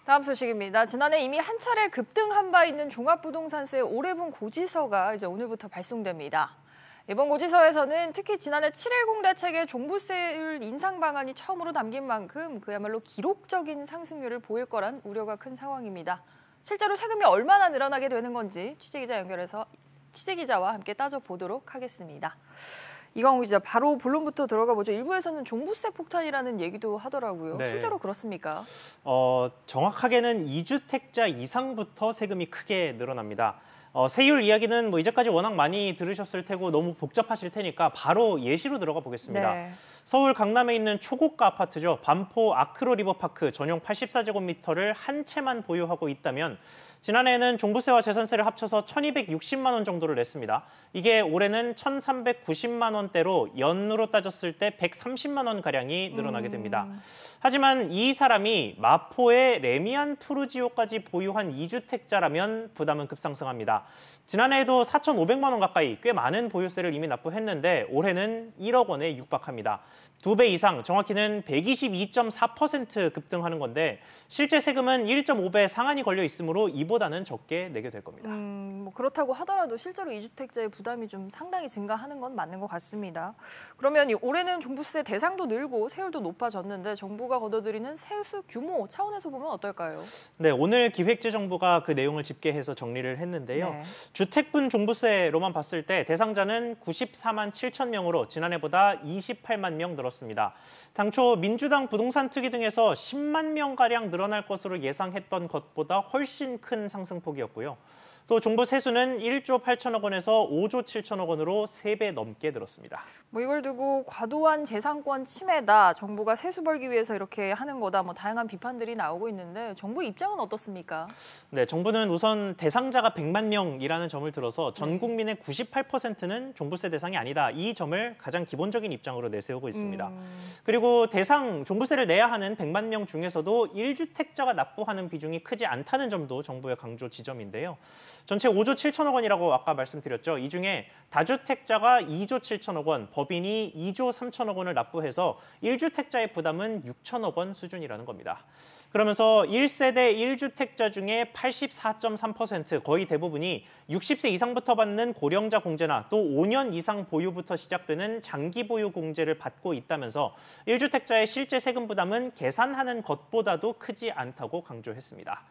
다음 소식입니다. 지난해 이미 한 차례 급등한 바 있는 종합부동산세 올해분 고지서가 이제 오늘부터 발송됩니다. 이번 고지서에서는 특히 지난해 7.10 대책의 종부세율 인상 방안이 처음으로 담긴 만큼 그야말로 기록적인 상승률을 보일 거란 우려가 큰 상황입니다. 실제로 세금이 얼마나 늘어나게 되는 건지 취재기자 연결해서 취재기자와 함께 따져보도록 하겠습니다. 이광우 기자, 바로 본론부터 들어가 보죠. 일부에서는 종부세 폭탄이라는 얘기도 하더라고요. 네. 실제로 그렇습니까? 정확하게는 2주택자 이상부터 세금이 크게 늘어납니다. 세율 이야기는 이제까지 워낙 많이 들으셨을 테고 너무 복잡하실 테니까 바로 예시로 들어가 보겠습니다. 네. 서울 강남에 있는 초고가 아파트죠. 반포 아크로 리버파크 전용 84제곱미터를 한 채만 보유하고 있다면 지난해에는 종부세와 재산세를 합쳐서 1,260만 원 정도를 냈습니다. 이게 올해는 1,390만 원대로 연으로 따졌을 때 130만 원 가량이 늘어나게 됩니다. 하지만 이 사람이 마포의 레미안 푸르지오까지 보유한 2주택자라면 부담은 급상승합니다. 지난해에도 4,500만 원 가까이 꽤 많은 보유세를 이미 납부했는데 올해는 1억 원에 육박합니다. 2배 이상, 정확히는 122.4% 급등하는 건데 실제 세금은 1.5배 상한이 걸려 있으므로 이보다는 적게 내게 될 겁니다. 그렇다고 하더라도 실제로 2주택자의 부담이 좀 상당히 증가하는 건 맞는 것 같습니다. 그러면 올해는 종부세 대상도 늘고 세율도 높아졌는데 정부가 걷어들이는 세수 규모 차원에서 보면 어떨까요? 네, 오늘 기획재정부가 그 내용을 집계해서 정리를 했는데요. 네. 주택분 종부세로만 봤을 때 대상자는 94만 7천 명으로 지난해보다 28만 명 늘었습니다. 당초 민주당 부동산 특위 등에서 10만 명가량 늘어날 것으로 예상했던 것보다 훨씬 큰 상승폭이었고요. 또 종부 세수는 1조 8천억 원에서 5조 7천억 원으로 3배 넘게 늘었습니다. 이걸 두고 과도한 재산권 침해다, 정부가 세수 벌기 위해서 이렇게 하는 거다, 다양한 비판들이 나오고 있는데 정부 입장은 어떻습니까? 네, 정부는 우선 대상자가 100만 명이라는 점을 들어서 전 국민의 98%는 종부세 대상이 아니다. 이 점을 가장 기본적인 입장으로 내세우고 있습니다. 그리고 종부세를 내야 하는 100만 명 중에서도 1주택자가 납부하는 비중이 크지 않다는 점도 정부의 강조 지점인데요. 전체 5조 7천억 원이라고 아까 말씀드렸죠. 이 중에 다주택자가 2조 7천억 원, 법인이 2조 3천억 원을 납부해서 1주택자의 부담은 6천억 원 수준이라는 겁니다. 그러면서 1세대 1주택자 중에 84.3%, 거의 대부분이 60세 이상부터 받는 고령자 공제나 또 5년 이상 보유부터 시작되는 장기 보유 공제를 받고 있다면서 1주택자의 실제 세금 부담은 계산하는 것보다도 크지 않다고 강조했습니다.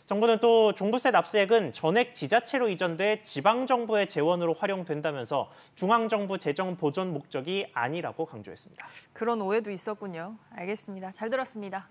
정부는 또 종부세 납세액은 전액 지자체로 이전돼 지방정부의 재원으로 활용된다면서 중앙정부 재정 보존 목적이 아니라고 강조했습니다. 그런 오해도 있었군요. 알겠습니다. 잘 들었습니다.